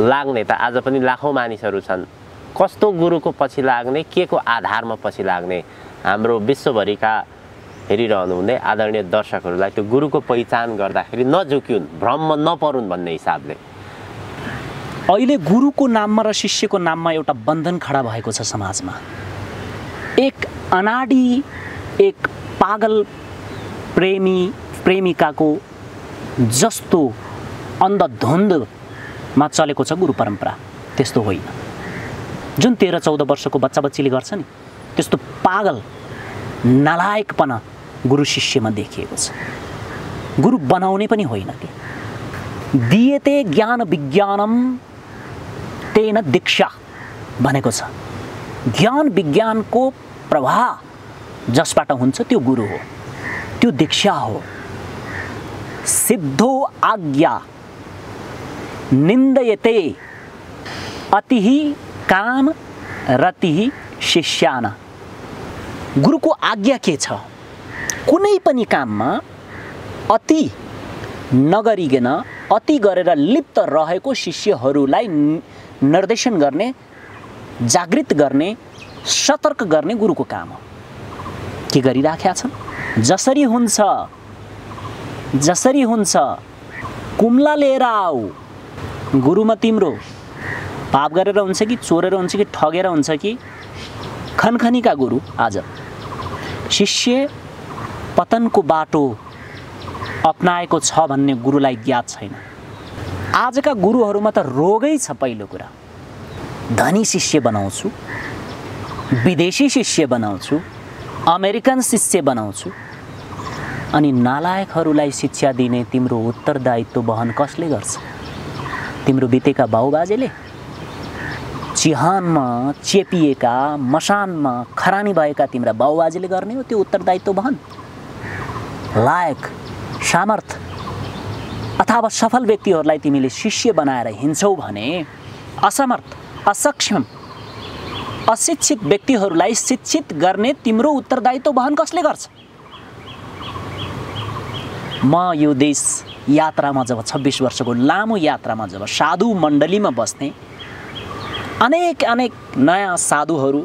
लाग्ने त आज पनि लाखौँ मानिसहरू छन्। कस्तो गुरुको पछि लाग्ने, के को आधारमा पछि लाग्ने, हाम्रो विश्वभरिका हेरिरहनुहुने आदरणीय दर्शकहरूलाई त्यो गुरुको पहिचान गर्दाखेरि नझुक्युन्, भ्रममा नपरुन् भन्ने हिसाबले। अहिले गुरुको नाममा र शिष्यको नाममा एउटा बन्धन खडा भएको छ समाजमा। एक अनाडी, एक पागल प्रेमिकाको जस्तो अन्धधुन्धमा चलेको छ गुरु परम्परा। त्यस्तो होइन। जुन 13-14 वर्षको बच्चा बच्चीले गर्छ नि, त्यस्तो पागल नालायकपना गुरु शिष्यमा देखिएको छ। गुरु बनाउने पनि होइन। दिएते ज्ञान विज्ञानम तेन दीक्षा भनेको छ। ज्ञान विज्ञानको प्रवाह जसबाट हुन्छ त्यो गुरु हो, त्यो दीक्षा हो। सिद्धो आज्ञा निन्दयते अतिहि काम रतिहि शिष्याना। गुरुको आज्ञा के छ? कुनै पनि काममा अति नगरिकन, अति गरेर लिप्त रहेको शिष्यहरूलाई निर्देशन गर्ने, जागृत गर्ने, सतर्क गर्ने गुरुको काम हो। के गरिराखेका छन्? जसरी हुन्छ कुम्ला लिएर आऊ। गुरुमा तिम्रो पाप गरेर हुन्छ कि चोरेर हुन्छ कि ठगेर हुन्छ कि खनखनीका गुरु आज शिष्य पतनको बाटो अपनाएको छ भन्ने गुरुलाई ज्ञात छैन। आजका गुरुहरूमा त रोगै छ। पहिलो कुरा, धनी शिष्य बनाउँछु, विदेशी शिष्य बनाउँछु, अमेरिकन शिष्य बनाउँछु, अनि नालायकहरूलाई शिक्षा दिने तिम्रो उत्तरदायित्व वहन कसले गर्छ? तिम्रो बितेका बाउबाजेले? चिहानमा चेपिएका, मसानमा खरानी भएका तिम्रा बाउबाजेले गर्ने हो त्यो उत्तरदायित्व वहन? लायक, सामर्थ अथवा सफल व्यक्तिहरूलाई तिमीले शिष्य बनाएर हिँड्छौ भने असमर्थ, असक्षम, अशिक्षित व्यक्तिहरूलाई शिक्षित गर्ने तिम्रो उत्तरदायित्व वहन कसले गर्छ? म यो देश यात्रामा जब 26 वर्षको लामो यात्रामा जब साधु मण्डलीमा बस्ने, अनेक नयाँ साधुहरू,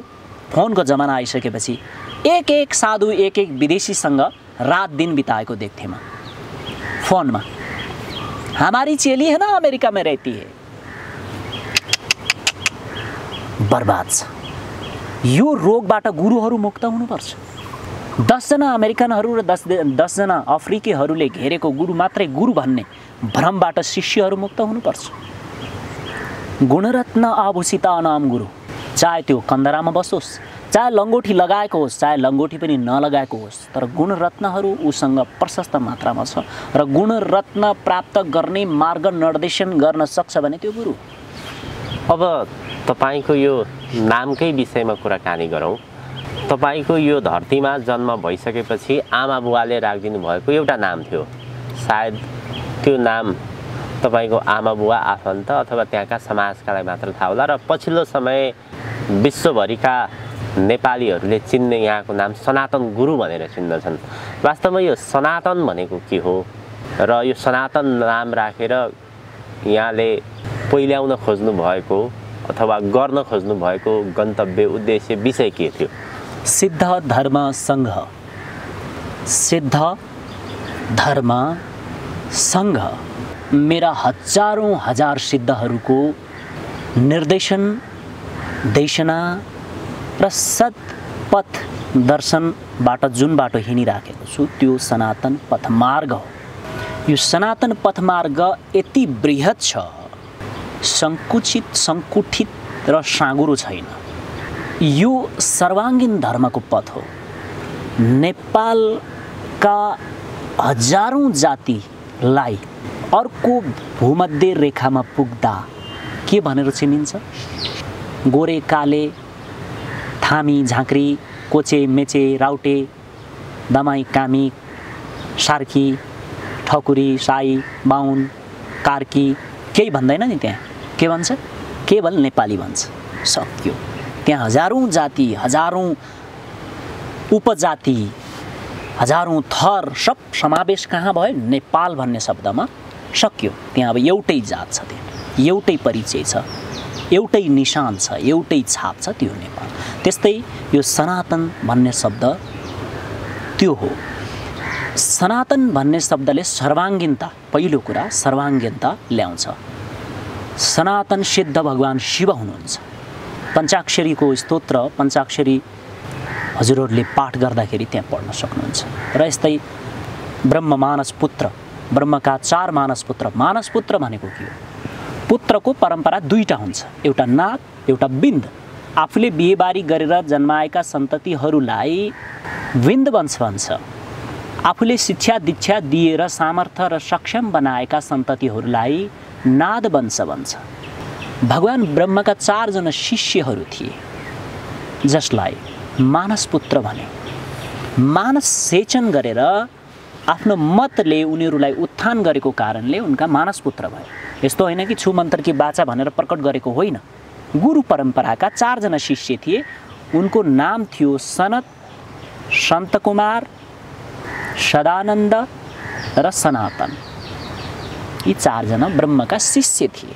फोनको जमाना आइसकेपछि एक साधु एक विदेशीसँग रात दिन बिताएको देख्थेँ म फोनमा। हमारी चेली है ना अमेरिका में रहती है। बर्बाद छ। यो रोगबाट गुरुहरू मुक्त हुनुपर्छ। 10 जना अमेरिकनहरू र 10 जना अफ्रिकीहरूले घेरेको गुरु मात्रै गुरु भन्ने भ्रमबाट शिष्यहरू मुक्त हुनुपर्छ। गुणरत्न आभूषित अनाम गुरु, चाहे त्यो कन्दरामा बसोस्, चाहे लङ्गोठी लगाएको होस्, चाहे लङ्गोठी पनि नलगाएको होस्, तर गुणरत्नहरू उसँग प्रशस्त मात्रामा छ र गुणरत्न प्राप्त गर्ने मार्ग निर्देशन गर्न सक्छ भने त्यो गुरु। अब तपाईको यो नामकै विषयमा कुराकानी गरौँ। तपाईको यो धरतीमा जन्म भइसकेपछि आमा बुवाले राखिदिनु भएको एउटा नाम थियो। सायद त्यो नाम तपाईको आमा बुवा, आफन्त अथवा त्यहाँका समाजकालाई मात्र थाहा होला र पछिल्लो समय विश्वभरिका नेपालीहरूले चिन्ने यहाँको नाम सनातन गुरु भनेर चिन्दछन्। वास्तवमा यो सनातन भनेको के हो र यो सनातन नाम राखेर यहाँले पहिल्याउन खोज्नु भएको अथवा गर्न खोज्नु भएको गन्तव्य, उद्देश्य, विषय के थियो? सिद्ध धर्म सङ्घ, सिद्ध धर्म सङ्घ मेरा हजारौं हजार सिद्धहरूको निर्देशन, देशना र सत्पथ दर्शनबाट जुन बाटो हिँडिराखेको छु त्यो सनातन पथमार्ग हो। यो सनातन पथमार्ग यति बृहत छ, सङ्कुचित सङ्कुठित र साँगुरो छैन। यो सर्वाङ्गीन धर्मको पथ हो। नेपालका हजारौँ जातिलाई अर्को भूमध्य रेखामा पुग्दा के भनेर चिनिन्छ? गोरे, काले, थामी, झाँक्री, कोचे, मेचे, राउटे, दमाई, कामी, सार्की, ठकुरी, साई, बाहुन, कार्की, केही भन्दैन नि। त्यहाँ के भन्छ? केवल नेपाली भन्छ। सक्यो। त्यहाँ हजारौँ जाति, हजारौँ उपजाति, हजारौँ थर सब समावेश कहाँ भयो? नेपाल भन्ने शब्दमा। सक्यो। त्यहाँ अब एउटै जात छ, त्यहाँ एउटै परिचय छ, एउटै निशान छ, एउटै छाप छ, त्यो नेपाल। त्यस्तै यो सनातन भन्ने शब्द त्यो हो। सनातन भन्ने शब्दले सर्वाङ्गीनता, पहिलो कुरा सर्वाङ्गीनता ल्याउँछ। सनातन सिद्ध भगवान शिव हुनुहुन्छ। पञ्चाक्षरीको स्तोत्र, पञ्चाक्षरी हजुरहरूले पाठ गर्दाखेरि त्यहाँ पढ्न सक्नुहुन्छ। र यस्तै ब्रह्म मानस पुत्र, ब्रह्मका 4 मानस पुत्र। मानस पुत्र भनेको के हो? पुत्रको परम्परा दुईटा हुन्छ, एउटा नाग, एउटा बिन्द। आफूले बिहेबारी गरेर जन्माएका सन्ततिहरूलाई विन्द वंश भन्छ। आफूले शिक्षा दीक्षा दिएर सामर्थ्य र सक्षम बनाएका सन्ततिहरूलाई नाद वंश भन्छ। भगवान ब्रह्मका 4 जना शिष्यहरू थिए जसलाई मानस पुत्र भने। मानस सेचन गरेर आफ्नो मतले उनीहरूलाई उत्थान गरेको कारणले उनका मानस पुत्र भए। यस्तो होइन कि छु मन्त्र कि बाचा भनेर प्रकट गरेको होइन। गुरु परम्पराका 4 जना शिष्य थिए। उनको नाम थियो सनत, सन्तकुमार, सदानन्द र सनातन। यी 4 जना ब्रह्मका शिष्य थिए।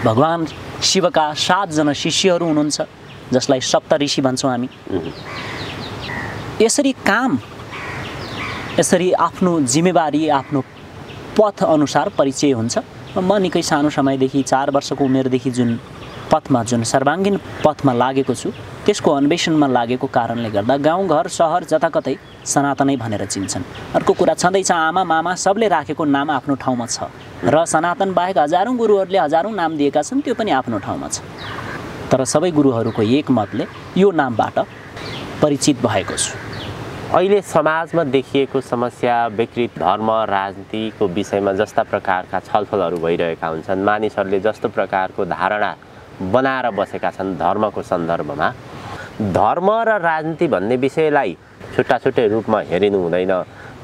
भगवान शिवका 7 जना शिष्यहरू हुनुहुन्छ जसलाई सप्तऋषि भन्छौँ हामी। यसरी काम, यसरी आफ्नो जिम्मेवारी, आफ्नो पथ अनुसार परिचय हुन्छ। म निकै सानो समयदेखि 4 वर्षको उमेरदेखि जुन पथमा, जुन सर्वाङ्गीन पथमा लागेको छु, त्यसको अन्वेषणमा लागेको कारणले गर्दा गाउँघर सहर जताकतै सनातनै भनेर चिन्छन्। अर्को कुरा छँदैछ, आमा मामा सबले राखेको नाम आफ्नो ठाउँमा छ र सनातन बाहेक हजारौँ गुरुहरूले हजारौँ नाम दिएका छन्, त्यो पनि आफ्नो ठाउँमा छ। तर सबै गुरुहरूको एक मतले यो नामबाट परिचित भएको छु। अहिले समाजमा देखिएको समस्या, विकृत धर्म, राजनीतिको विषयमा जस्ता प्रकारका छलफलहरू भइरहेका हुन्छन्, मानिसहरूले जस्तो प्रकारको धारणा बनाएर बसेका छन् धर्मको सन्दर्भमा, धर्म र राजनीति भन्ने विषयलाई छुट्टा छुट्टै रूपमा हेरिनु हुँदैन,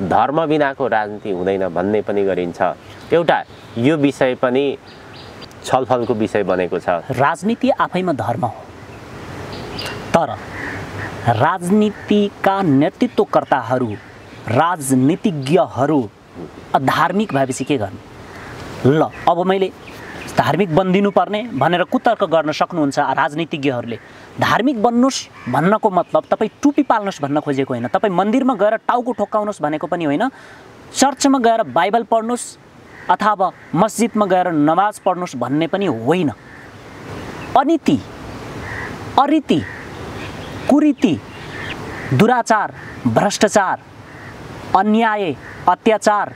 धर्म बिनाको राजनीति हुँदैन भन्ने पनि गरिन्छ। एउटा यो विषय पनि छलफलको विषय बनेको छ। राजनीति आफैमा धर्म हो, तर राजनीतिका नेतृत्वकर्ताहरू, राजनीतिज्ञहरू अधार्मिक भएपछि के गर्ने? ल अब मैले धार्मिक बनिदिनु पर्ने भनेर कुतर्क गर्न सक्नुहुन्छ राजनीतिज्ञहरूले। धार्मिक बन्नुहोस् भन्नको मतलब तपाईँ टुपी पाल्नुहोस् भन्न खोजेको होइन, तपाईँ मन्दिरमा गएर टाउको ठोक्काउनुहोस् भनेको पनि होइन, चर्चमा गएर बाइबल पढ्नुहोस् अथवा मस्जिदमा गएर नमाज पढ्नुहोस् भन्ने पनि होइन। अनीति, अरीति, कुरीति, दुराचार, भ्रष्टाचार, अन्याय, अत्याचार,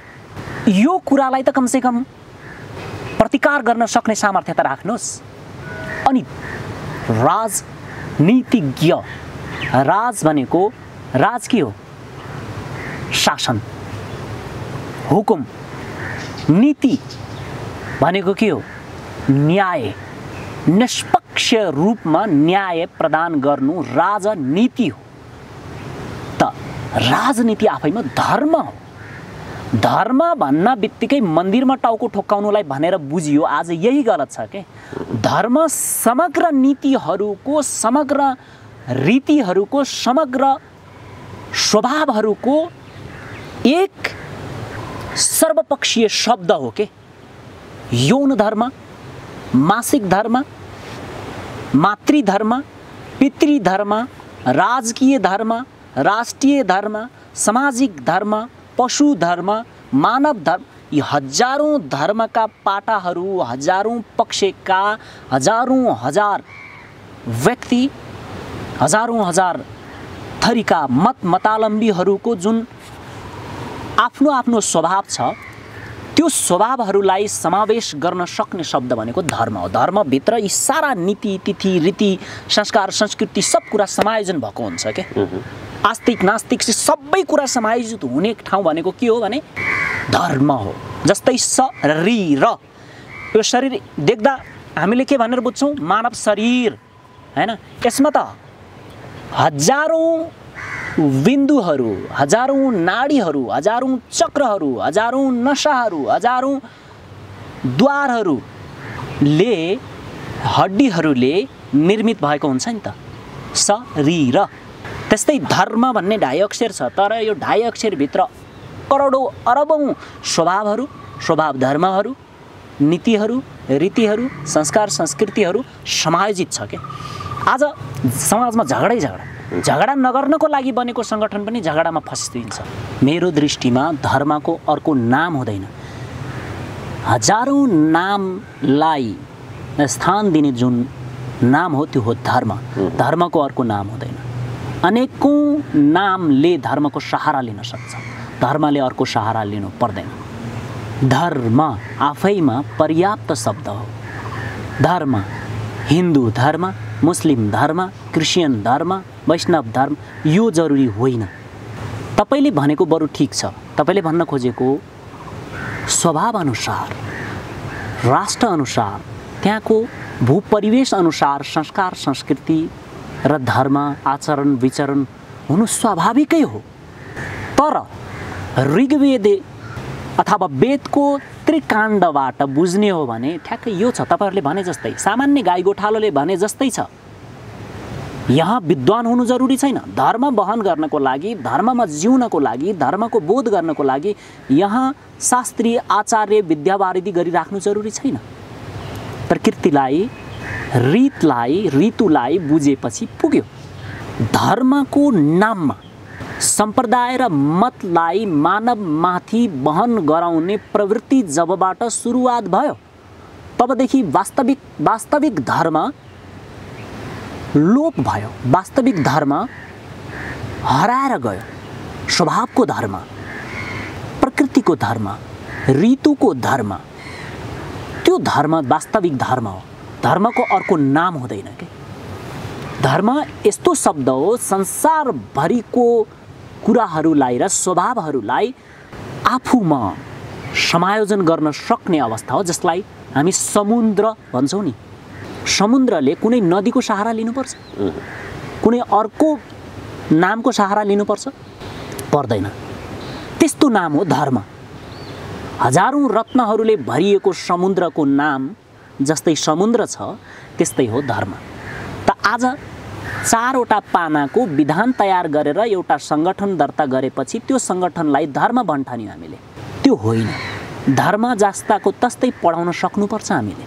यो कुरालाई त कमसेकम प्रतिकार गर्न सक्ने सामर्थ्य त राख्नुहोस्। अनि राजनीतिज्ञ, राज भनेको, राज के हो? शासन, हुकुम। नीति भनेको के हो? न्याय, निष्पक्ष रूपमा न्याय प्रदान गर्नु राजनीति हो। त राजनीति आफैमा धर्म हो। धर्म भन्न बित्तिकै मन्दिरमा टाउको ठोक्काउनुलाई भनेर बुझियो, आज यही गलत छ के। धर्म समग्र नीतिहरूको, समग्र रीतिहरूको, समग्र स्वभावहरूको एक सर्वपक्षीय शब्द हो के। यौन धर्म, मासिक धर्म, मातृधर्म, पितृधर्म, राजकीय धर्म, राष्ट्रिय धर्म, सामाजिक धर्म, पशु धर्म, मानव धर्म, यी हजारौँ धर्मका पाटाहरू, हजारौँ पक्षका हजारौँ हजार व्यक्ति, हजारौँ हजार थरीका मत मतालम्बीहरूको जुन आफ्नो आफ्नो स्वभाव छ, त्यो स्वभावहरूलाई समावेश गर्न सक्ने शब्द भनेको धर्म हो। धर्मभित्र यी सारा नीति तिथि रीति संस्कार संस्कृति सब कुरा समायोजन भएको हुन्छ के। आस्तिक नास्तिक सबै कुरा समायोजित हुने ठाउँ भनेको के हो भने धर्म हो। जस्तै शरीर, यो शरीर देख्दा हामीले के भनेर बुझ्छौँ? मानव शरीर हैन। यसमा त हजारौँ बिन्दुहरू, हजारौँ नाडीहरू, हजारौँ चक्रहरू, हजारौँ नसाहरू, हजारौँ द्वारहरूले हड्डीहरूले निर्मित भएको हुन्छ नि त शरीर। त्यस्तै धर्म भन्ने ढाई अक्षर छ, तर यो ढाई अक्षरभित्र करोडौँ अरबौँ स्वभावहरू, स्वभाव धर्महरू, नीतिहरू, रीतिहरू, संस्कार संस्कृतिहरू समायोजित छ के। आज समाजमा झगडा नगर्नको लागि बनेको सङ्गठन पनि झगडामा फसिदिन्छ। मेरो दृष्टिमा धर्मको अर्को नाम हुँदैन। हजारौँ नामलाई स्थान दिने जुन नाम हो त्यो हो धर्म। धर्मको अर्को नाम हुँदैन। अनेकौँ नामले धर्मको सहारा लिन सक्छ, धर्मले अर्को सहारा लिनु पर्दैन। धर्म आफैमा पर्याप्त शब्द हो। धर्म हिन्दू धर्म, मुस्लिम धर्म, क्रिस्चियन धर्म, वैष्णव धर्म यो जरुरी होइन। तपाईले भनेको बरु ठिक छ। तपाईले भन्न खोजेको स्वभाव अनुसार, राष्ट्र अनुसार, त्यहाँको भूपरिवेश अनुसार संस्कार संस्कृति र धर्म आचरण विचरण हुनु स्वाभाविकै हो। तर ऋग्वेद अथवा वेदको त्रिकाण्डबाट बुझ्ने हो भने ठ्याक्कै यो छ। तपाईहरुले भने जस्तै सामान्य गाई गोठालोले भने जस्तै छ। यहाँ विद्वान हुनु जरुरी छैन। धर्म बहन गर्नको लागि, धर्ममा जिउनको लागि, धर्मको बोध गर्नको लागि यहाँ शास्त्रीय आचार्य विद्यावारिधि गरिराख्नु जरुरी छैन। प्रकृतिलाई, रीतलाई, ऋतुलाई बुझेपछि पुग्यो। धर्मको नाममा सम्प्रदाय र मतलाई मानवमाथि बहन गराउने प्रवृत्ति जबबाट सुरुवात भयो तबदेखि वास्तविक धर्म लोप भयो। वास्तविक धर्म हराएर गयो। स्वभावको धर्म, प्रकृतिको धर्म, ऋतुको धर्म, त्यो धर्म वास्तविक धर्म हो। धर्मको अर्को नाम हुँदैन के। धर्म यस्तो शब्द हो संसारभरिको कुराहरूलाई र स्वभावहरूलाई आफूमा समायोजन गर्न सक्ने अवस्था हो, जसलाई हामी समुद्र भन्छौँ नि। समुद्रले कुनै नदीको सहारा लिनुपर्छ? कुनै अर्को नामको सहारा लिनुपर्छ? पर्दैन। त्यस्तो नाम हो धर्म। हजारौँ रत्नहरूले भरिएको समुद्रको नाम जस्तै समुद्र छ, त्यस्तै हो धर्म। त आज 4वटा पानाको विधान तयार गरेर एउटा सङ्गठन दर्ता गरेपछि त्यो सङ्गठनलाई धर्म भन्ठान्यौँ हामीले। त्यो होइन। धर्म जस्ताको तस्तै पढाउन सक्नुपर्छ हामीले।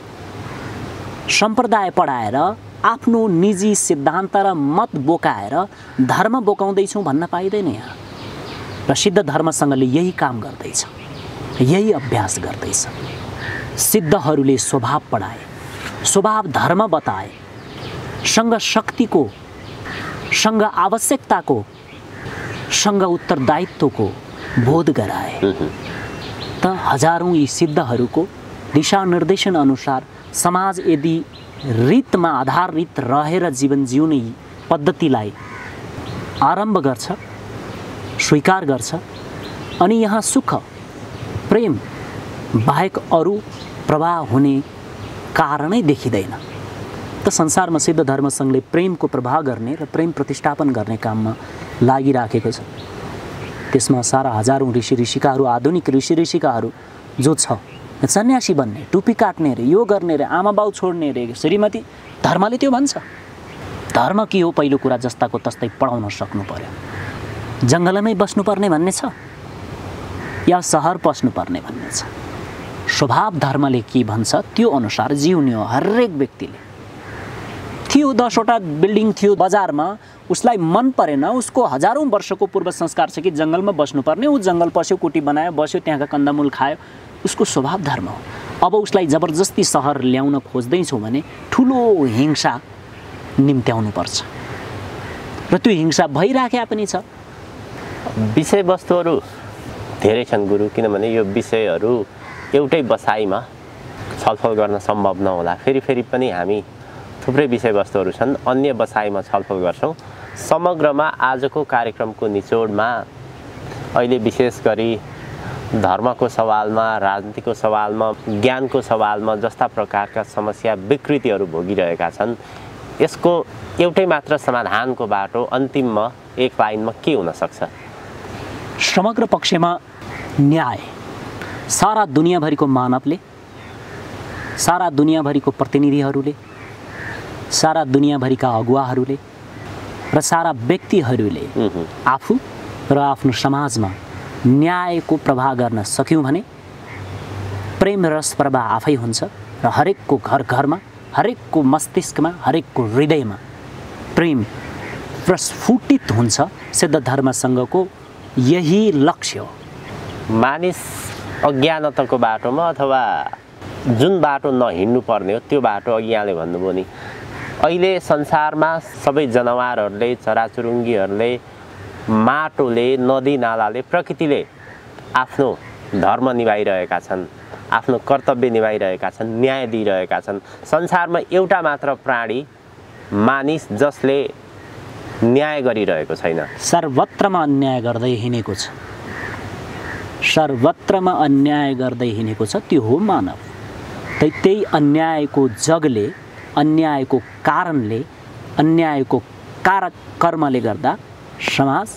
सम्प्रदाय पढाएर आफ्नो निजी सिद्धान्त र मत बोकाएर धर्म बोकाउँदैछौँ भन्न पाइँदैन। यहाँ प्रसिद्ध धर्मसँगले यही काम गर्दैछ, यही अभ्यास गर्दैछ। सिद्धहरूले स्वभाव पढाए, स्वभाव धर्म बताए, सँग शक्तिको, सँग आवश्यकताको, सँग उत्तरदायित्वको बोध गराए। त हजारौँ यी सिद्धहरूको दिशानिर्देशन अनुसार समाज यदि रीतमा आधारित रहेर जीवन जिउने पद्धतिलाई आरम्भ गर्छ, स्वीकार गर्छ, अनि यहाँ सुख प्रेम बाहेक अरू प्रवाह हुने कारणै देखिँदैन, त संसारमा सिद्ध धर्म सङ्घले प्रेमको प्रवाह गर्ने र प्रेम प्रतिष्ठापन गर्ने काममा लागिराखेको छ। त्यसमा सारा हजारौँ ऋषि ऋषिकाहरू, आधुनिक ऋषि ऋषिकाहरू जो छ, सन्यासी बन्ने, टुपी काट्ने रे, यो गर्ने रे, आमा बाउ छोड्ने रे, श्रीमती, धर्मले त्यो भन्छ। धर्म के हो पहिलो कुरा जस्ताको तस्तै पढाउन सक्नु पर्यो। जङ्गलमै बस्नुपर्ने भन्ने छ या सहर पस्नुपर्ने भन्ने छ। स्वभाव धर्मले के भन्छ त्यो अनुसार जिउने हो हरेक व्यक्तिले। थियो 10वटा बिल्डिङ थियो बजारमा, उसलाई मन परेन, उसको हजारौँ वर्षको पूर्व संस्कार छ कि जङ्गलमा बस्नुपर्ने, ऊ जङ्गल पस्यो, कुटी बनायो, बस्यो, त्यहाँका कन्दमूल खायो, उसको स्वभाव धर्म हो। अब उसलाई जबरजस्ती सहर ल्याउन खोज्दैछौँ भने ठुलो हिंसा निम्त्याउनुपर्छ र त्यो हिंसा भइराखेको पनि छ। विषयवस्तुहरू धेरै छन् गुरु, किनभने यो विषयहरू एउटै बसाइमा छलफल गर्न सम्भव नहोला। फेरि पनि हामी थुप्रै विषयवस्तुहरू छन्, अन्य बसाइमा छलफल गर्छौँ। समग्रमा आजको कार्यक्रमको निचोडमा अहिले विशेष गरी धर्मको सवालमा, राजनीतिको सवालमा, ज्ञानको सवालमा जस्ता प्रकारका समस्या विकृतिहरू भोगिरहेका छन्, यसको एउटै मात्र समाधानको बाटो अन्तिममा एक लाइनमा के हुन सक्छ? समग्र पक्षमा न्याय। सारा दुनियाँभरिको मानवले, सारा दुनियाँभरिको प्रतिनिधिहरूले, सारा दुनियाँभरिका अगुवाहरूले र सारा व्यक्तिहरूले आफू र आफ्नो समाजमा न्यायको प्रवाह गर्न सक्यौँ भने प्रेम रस प्रवाह आफै हुन्छ र हरेकको घर घरमा, हरेकको मस्तिष्कमा, हरेकको हृदयमा प्रेम प्रस्फुटित हुन्छ। सिद्ध धर्मसँगको यही लक्ष्य हो। मानिस अज्ञानताको बाटोमा अथवा जुन बाटो नहिँड्नु पर्ने हो त्यो बाटो अघि यहाँले भन्नुभयो नि, अहिले संसारमा सबै जनावरहरूले, चराचुरुङ्गीहरूले, माटोले, नदी नालाले, प्रकृतिले आफ्नो धर्म निभाइरहेका छन्, आफ्नो कर्तव्य निभाइरहेका छन्, न्याय दिइरहेका छन्। संसारमा एउटा मात्र प्राणी मानिस जसले न्याय गरिरहेको छैन। सर्वत्रमा अन्याय गर्दै हिँडेको छ, सर्वत्रमा अन्याय गर्दै हिँडेको छ, त्यो हो मानव। त्यही अन्यायको जगले, अन्यायको कारणले, अन्यायको कर्मले गर्दा समाज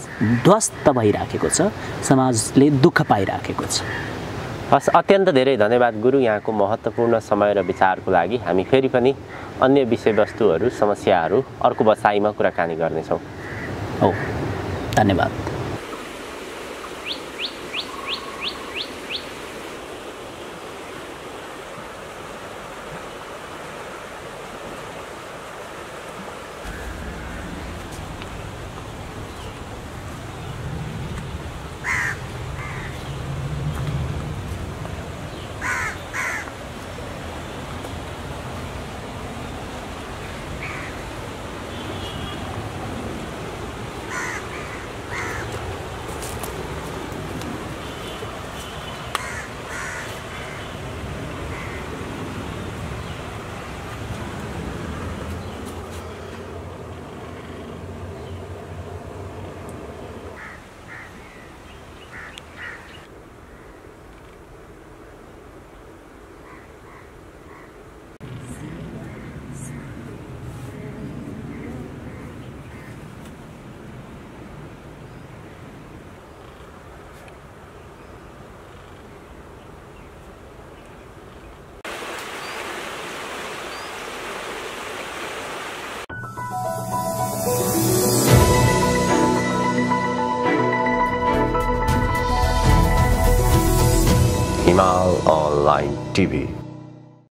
ध्वस्त भइराखेको छ, समाजले दुःख पाइराखेको छ। हस्, अत्यन्त धेरै धन्यवाद गुरु यहाँको महत्त्वपूर्ण समय र विचारको लागि। हामी फेरि पनि अन्य विषयवस्तुहरू, समस्याहरू अर्को बसाइमा कुराकानी गर्नेछौँ। हो, धन्यवाद। Himal Online TV